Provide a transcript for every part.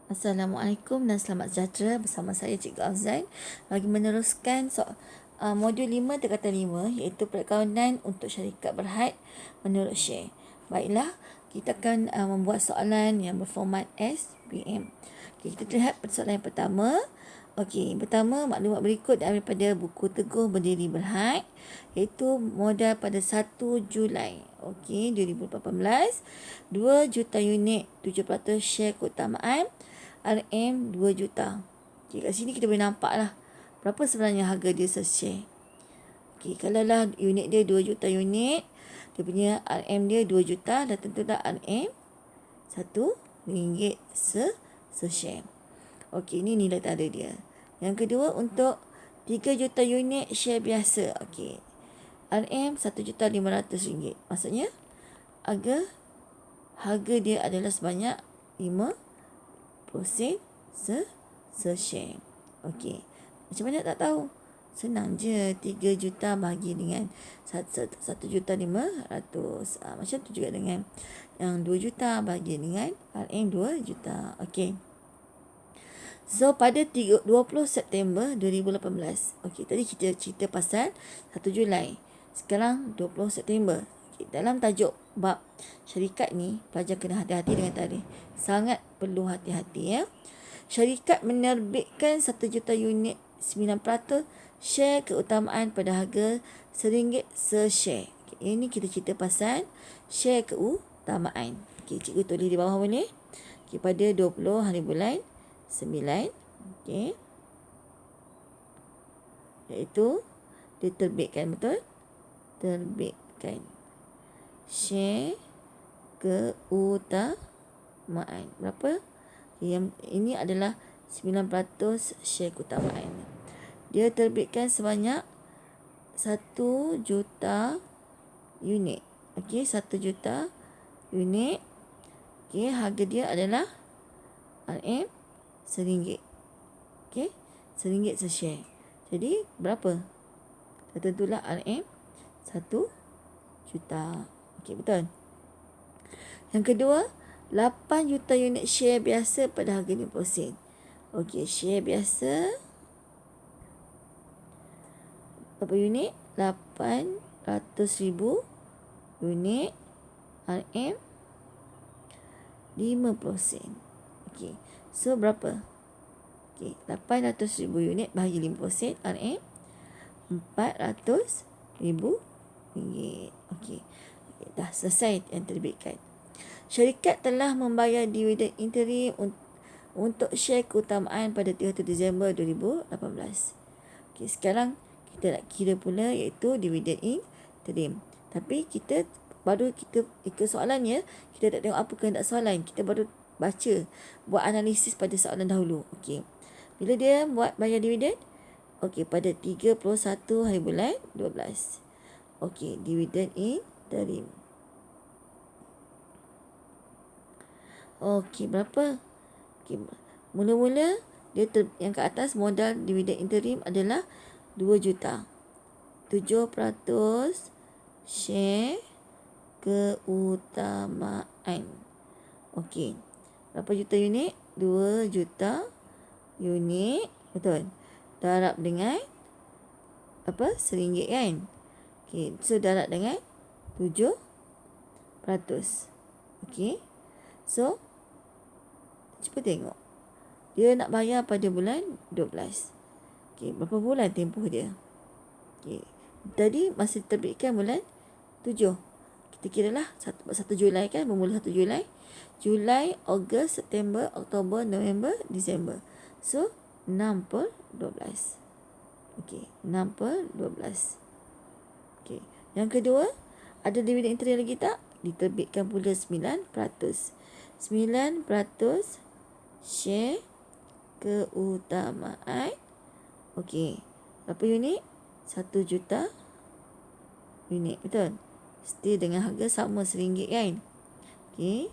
Assalamualaikum dan selamat sejahtera, bersama saya Cikgu Afzain bagi meneruskan modul 5 tingkatan 5, iaitu perakaunan untuk syarikat berhad menurut share. Baiklah, kita akan membuat soalan yang berformat SPM. Okay, kita lihat soalan yang pertama. Okey, pertama, maklumat berikut daripada buku Teguh Berdiri Berhad, iaitu modal pada 1 Julai 2018, 2 juta unit, 7% share keutamaan, RM 2 juta. Okey, kat sini kita boleh nampak lah berapa sebenarnya harga dia se-share. Okey, kalau lah unit dia 2 juta unit, dia punya RM dia 2 juta dan tentulah RM RM1 se-share. Okey, ini nilai tanda dia. Yang kedua, untuk 3 juta unit share biasa. Okey, RM RM1,500,000. Maksudnya harga dia adalah sebanyak 5% se-share. Okey, macam mana tak tahu? Senang je, 3 juta bahagi dengan 1,500,000. Macam tu juga dengan yang 2 juta bahagi dengan RM 2 juta. Okey. So, pada 20 September 2018. Okey, tadi kita cerita pasal 1 Julai. Sekarang 20 September. Okay, dalam tajuk bab syarikat ni, pelajar kena hati-hati dengan tarikh. Sangat perlu hati-hati ya. Syarikat menerbitkan 1 juta unit 9% share keutamaan pada harga RM1 se-share. Okay, ini kita cerita pasal share keutamaan. Okay, cikgu tulis di bawah boleh. Okay, pada 20 hari bulan 9, okay, iaitu diterbitkan, betul? Terbitkan share keutamaan. Berapa? Yang ini adalah 9% share keutamaan. Dia terbitkan sebanyak 1 juta unit. Okey, 1 juta unit. Okey, harga dia adalah RM RM1. Okey, RM1 se-share. Jadi, berapa? Tentulah RM 1 juta. Okey, betul. Yang kedua, 8 juta unit share biasa pada harga 50%. Okey, share biasa berapa unit? 800,000 unit RM 5%. Okey, so berapa? Okey, 800,000 unit bahagi 5% RM RM400,000. Okey, dah selesai yang terbitkan. Syarikat telah membayar dividen interim untuk share keutamaan pada 31 Disember 2018. Okey, sekarang kita nak kira pula, iaitu dividen interim. Tapi kita ikut soalannya, kita tak tengok apa kehendak soalan. Kita baru buat analisis pada soalan dahulu. Okey, bila dia buat bayar dividen? Okey, pada 31 hari bulan 12. Okey, dividen interim. Okey, berapa? Okey, mula-mula dia yang ke atas modal dividen interim adalah 2 juta. 7% share keutamaan. Okey, berapa juta unit? 2 juta unit. Betul. Darab dengan apa? RM1 kan? Okey, so darab dengan 7%. Okey. So, cuba tengok. Dia nak bayar pada bulan 12. Okey, berapa bulan tempoh dia? Okey, tadi masih terbitkan bulan 7. Kita kiralah 1 Julai kan, bermula 1 Julai. Julai, Ogos, September, Oktober, November, Disember. So, 6/12. Okey, 6/12. Okey, yang kedua, ada dividen interim lagi tak? Diterbitkan pula 9%. 9% share keutamaan. Okey, berapa unit? 1 juta unit, betul? Still dengan harga sama RM1 kan? Okey,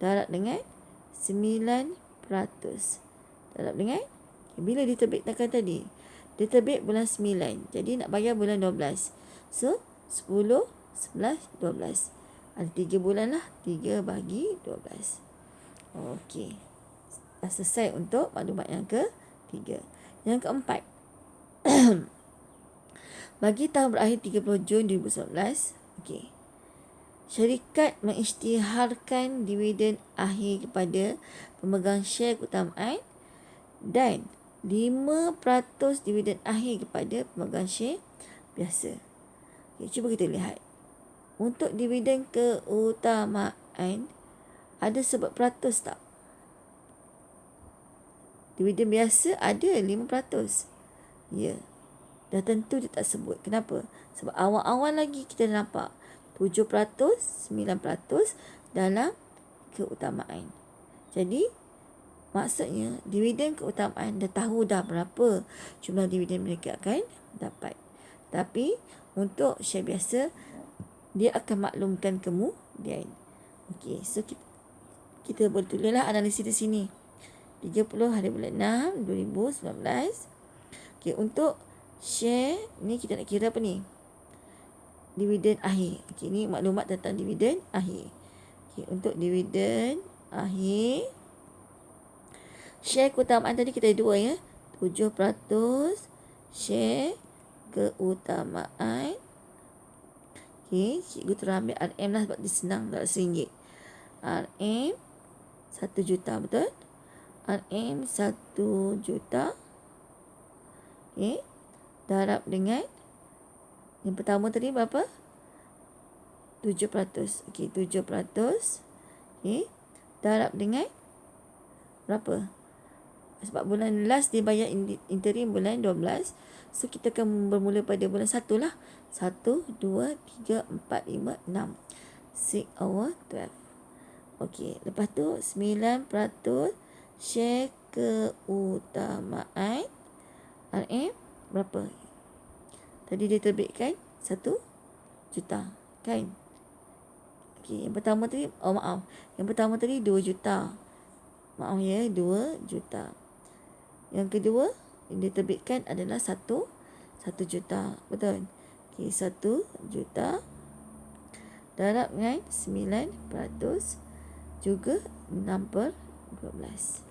darab dengan 9%. Darab dengan, bila diterbitkan tadi? Dia terbit bulan 9. Jadi nak bayar bulan 12. So, 10, 11, 12. Ada 3 bulan lah. 3 bagi 12. Okey. Dah selesai untuk maklumat yang ketiga. Yang keempat, bagi tahun berakhir 30 Jun 2019, okey, syarikat mengisytiharkan dividen akhir kepada pemegang syar keutamaan dan 5% dividen akhir kepada pemegang syar biasa. Okay, cuba kita lihat. Untuk dividen keutamaan, ada sebut peratus tak? Dividen biasa ada 5%. Ya. Dah tentu dia tak sebut. Kenapa? Sebab awal-awal lagi kita dah nampak 7%, 9% dalam keutamaan. Jadi, maksudnya dividen keutamaan dah tahu dah berapa jumlah dividen mereka akan dapat. Tapi, untuk share biasa, dia akan maklumkan kemudian. Okey, so kita boleh tulislah analisis di sini. 30 hari bulan 6 2019. Okey, untuk share ni kita nak kira apa ni? Dividen akhir. Okey, ni maklumat tentang dividen akhir. Okey, untuk dividen akhir, share keutamaan tadi kita ada 2 ya. 7% share keutamaan. Okey, cikgu terus ambil RM lah sebab dia senang tak RM1. RM 1 juta, betul? RM 1 juta. Okey, darab dengan yang pertama tadi berapa? 7%. Okey, 7%. Okey, darab dengan berapa? Sebab bulan last dia bayar interim bulan 12. So, kita akan bermula pada bulan 1 lah. 1, 2, 3, 4, 5, 6. 6 over 12. Okey, lepas tu 9% share keutamaan RM berapa? Tadi dia terbitkan 1 juta, kan? Okey, yang pertama tadi, yang pertama tadi 2 juta. Maaf ya, 2 juta. Yang kedua, yang diterbitkan adalah 1 juta. Betul? Okey, 1 juta darab dengan 9% juga 6/12.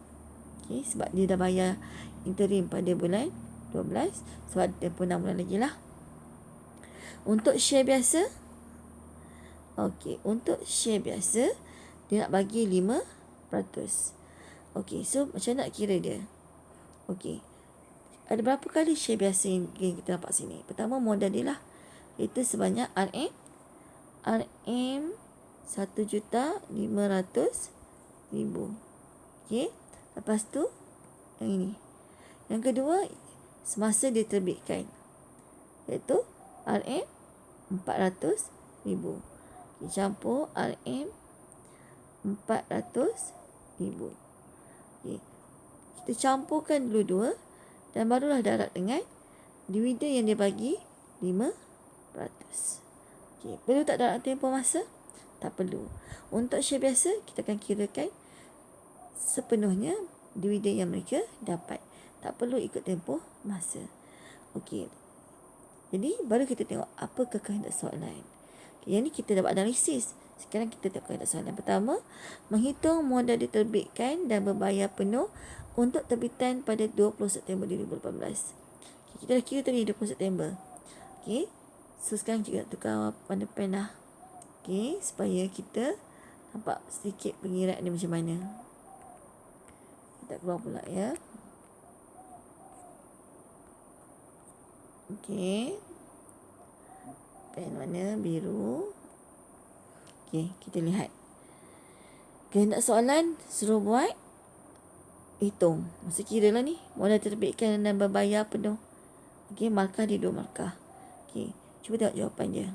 Okey, sebab dia dah bayar interim pada bulan 12. Sebab tempoh 6 bulan lagi lah. Untuk share biasa, okey, untuk share biasa, dia nak bagi 5%. Okey, so macam nak kira dia? Okey, ada berapa kali share biasa yang kita dapat sini? Pertama, modal dia lah. Itu sebanyak RM 1,500,000. Okey, lepas tu yang ini. Yang kedua, semasa diterbitkan, iaitu RM 400,000. Okey, campur RM 400,000. Okey, kita campurkan dulu dua dan barulah darab dengan dividen yang dia bagi 5%. Okey, perlu tak darab tempoh masa? Tak perlu. Untuk share biasa, kita akan kirakan sepenuhnya dividen yang mereka dapat. Tak perlu ikut tempoh masa. Okey, jadi baru kita tengok apakah kehendak soalan. Okay, yang ni kita dapat analisis. Sekarang kita tengok kehendak soalan. Pertama, menghitung modal diterbitkan dan berbayar penuh untuk terbitan pada 20 September 2018. Okay, kita dah kira tadi 20 September. Okay, so sekarang kita nak tukar warna pen lah. Okay, supaya kita nampak sedikit pengiraan dia macam mana. Kita keluar pula ya. Okay, pen warna biru. Okay, kita lihat. Kehendak soalan suruh buat hitung. Masa kira lah ni. Modal terbitkan dan berbayar penuh. Okey, markah dia 2 markah. Okey, cuba tengok jawapan dia.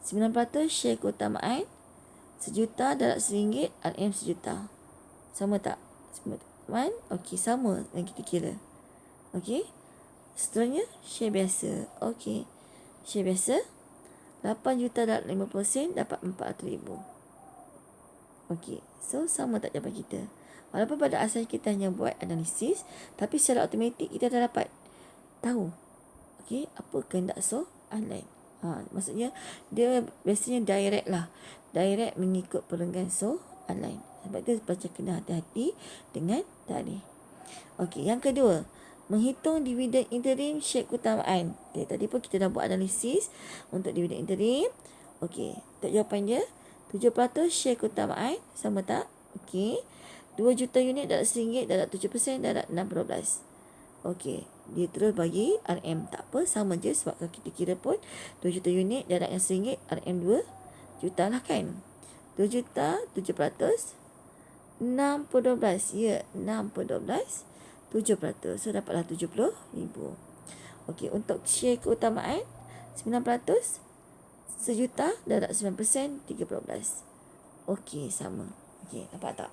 9% share keutamaan. 1 juta darab RM1, RM 1 juta. Sama tak? Teman? Okey, sama yang kita kira. Okey. Seterusnya, share biasa. Okey. Share biasa. 8 juta darab 50% dapat 400,000. Okey. So, sama tak jawapan kita? Walaupun pada asal kita hanya buat analisis, tapi secara automatik kita dah dapat tahu. Okey, apa kehendak soalan. Maksudnya dia biasanya direct lah. Direct mengikut perenggan soalan. Sebab itu baca kena hati-hati dengan tarikh. Okey, yang kedua, menghitung dividen interim share keutamaan. Okay, tadi pun kita dah buat analisis untuk dividen interim. Okey, untuk jawapan dia 7% share keutamaan sama tak? Okey. 2 juta unit darat RM1 darat 7% darat 6.12. Okey, dia terus bagi RM tak apa, sama je sebab kalau kita kira pun 2 juta unit darat yang RM1, RM 2 juta lah kan. 2 juta 7%, 6/12. Ya, 6/12. 7%. So, dapatlah RM70,000. Okey, untuk share keutamaan 9%, sejuta darat 9%, 13. Okey, sama. Okey, nampak tak?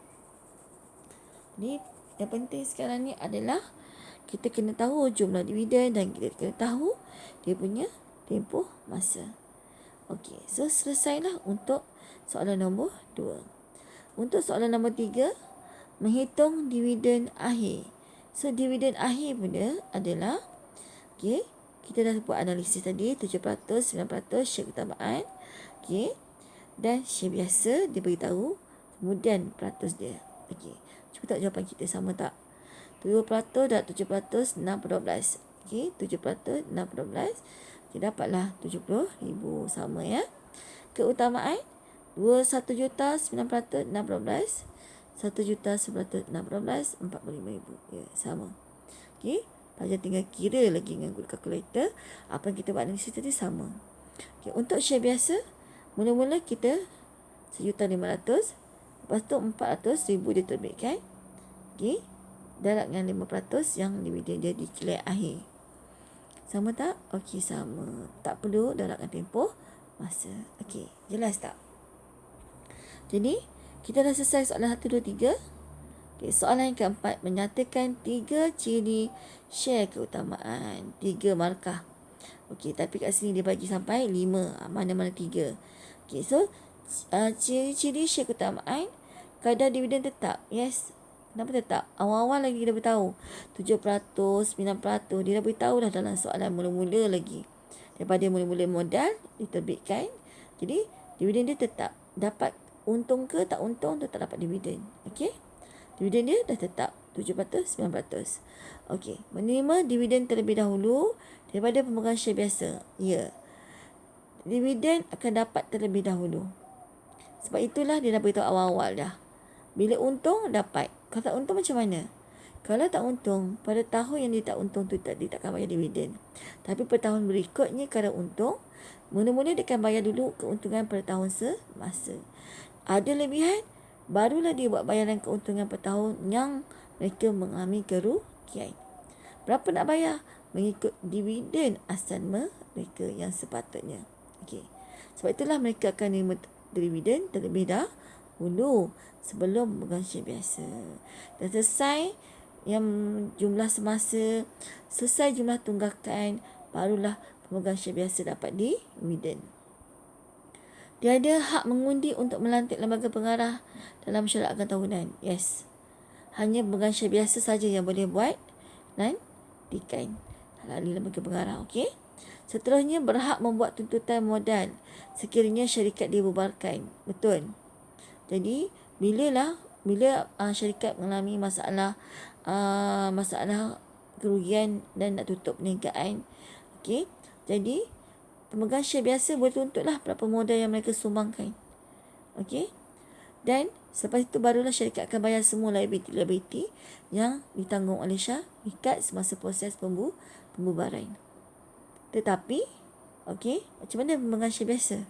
Jadi, yang penting sekarang ni adalah kita kena tahu jumlah dividen dan kita kena tahu dia punya tempoh masa. Okey, so selesailah untuk soalan nombor 2. Untuk soalan nombor 3, menghitung dividen akhir. So, dividen akhir punya adalah, okey, kita dah buat analisis tadi, 7%, 9% share keutamaan. Okey, dan share biasa dia beritahu kemudian peratus dia. Okey, cuba tak jawapan kita sama tak? 2% dan 7%, 6/12. Okey, 7%, 6/12. Okey, dapatlah RM70,000, sama ya. Keutamaan 1 juta 9%, 6/12. 1 juta 9%, 6/12, RM45,000. Ya, sama. Okey, pelajar tinggal kira lagi dengan guna kalkulator. Apa yang kita buat analisis tadi sama. Okey, untuk share biasa, mula-mula kita 1,500,000. Lepas tu 400,000 diterbitkan. Okey, darat dengan 5% yang dividen dia declare akhir. Sama tak? Okey, sama. Tak perlu darat dengan tempoh masa. Okey, jelas tak? Jadi, kita dah selesai soalan 1, 2, 3. Okay, soalan yang keempat, menyatakan 3 ciri share keutamaan. 3 markah. Okey, tapi kat sini dia bagi sampai 5. Mana-mana 3. Okey, so ciri-ciri share keutamaan, kadar dividen tetap. Yes. Kenapa tetap? Awal-awal lagi kita beritahu 7%, 9%. Dia dah beritahu dah dalam soalan mula-mula lagi. Daripada mula-mula modal diterbitkan. Jadi, dividen dia tetap. Dapat untung ke tak untung, tu tak dapat dividen. Okey. Dividen dia dah tetap 7%, 9%. Okey. Menerima dividen terlebih dahulu daripada pemegang share biasa. Ya. Dividen akan dapat terlebih dahulu. Sebab itulah dia dah beritahu awal-awal dah. Bila untung, dapat. Kalau tak untung macam mana? Kalau tak untung, pada tahun yang dia tak untung tu dia takkan bayar dividen. Tapi pada tahun berikutnya kalau untung, mula-mula dia akan bayar dulu keuntungan pada tahun semasa. Ada lebihan, barulah dia buat bayaran keuntungan per tahun yang mereka mengalami kerugian. Berapa nak bayar? Mengikut dividen asal mereka yang sepatutnya. Okey. Sebab itulah mereka akan menerima dividen terlebih dahulu sebelum pemegang share biasa. Dan selesai yang jumlah semasa, selesai jumlah tunggakan, barulah pemegang share biasa dapat dividen. Dia ada hak mengundi untuk melantik lembaga pengarah dalam syarikat tahunan. Yes. Hanya pemegang share biasa saja yang boleh buat lantikan ahli lembaga pengarah. Okey. Seterusnya berhak membuat tuntutan modal sekiranya syarikat dibubarkan. Betul. Jadi, bila syarikat mengalami masalah kerugian dan nak tutup perniagaan. Okey. Jadi, pemegang share biasa boleh tuntutlah berapa modal yang mereka sumbangkan. Okey. Dan selepas itu barulah syarikat akan bayar semua liability yang ditanggung oleh syarikat semasa proses pembubaran. Tetapi, okey, macam mana pemegang share biasa?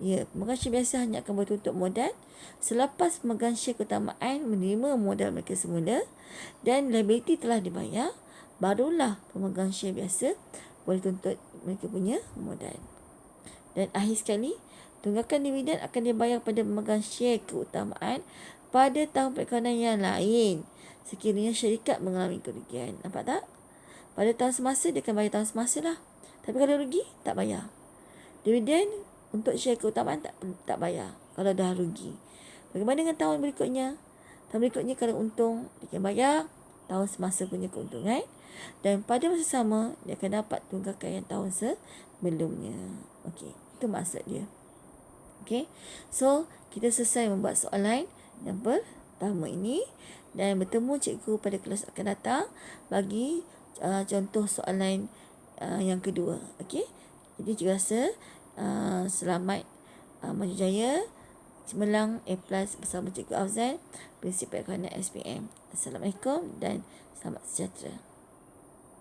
Ya, pemegang share biasa hanya akan boleh tuntut modal selepas pemegang share keutamaan menerima modal mereka semula dan liability telah dibayar, barulah pemegang share biasa boleh tuntut mereka punya modal. Dan akhir sekali, tunggakan dividen akan dibayar pada pemegang share keutamaan pada tahun perekonomian yang lain sekiranya syarikat mengalami kerugian. Nampak tak? Pada tahun semasa, dia akan bayar tahun semasa lah. Tapi kalau rugi, tak bayar. Dividen untuk share keutamaan tak bayar kalau dah rugi. Bagaimana dengan tahun berikutnya? Tahun berikutnya kalau untung, dia akan bayar tahun semasa punya keuntungan. Dan pada masa sama, dia akan dapat tunggakan yang tahun sebelumnya. Okey, itu maksud dia. Okey, so kita selesai membuat soalan yang pertama ini, dan bertemu cikgu pada kelas akan datang bagi contoh soalan yang kedua. Okey. Jadi cikgu rasa selamat maju jaya, cemerlang A+ bersama Cikgu Afzal, Prinsip Perakaunan SPM. Assalamualaikum dan selamat sejahtera.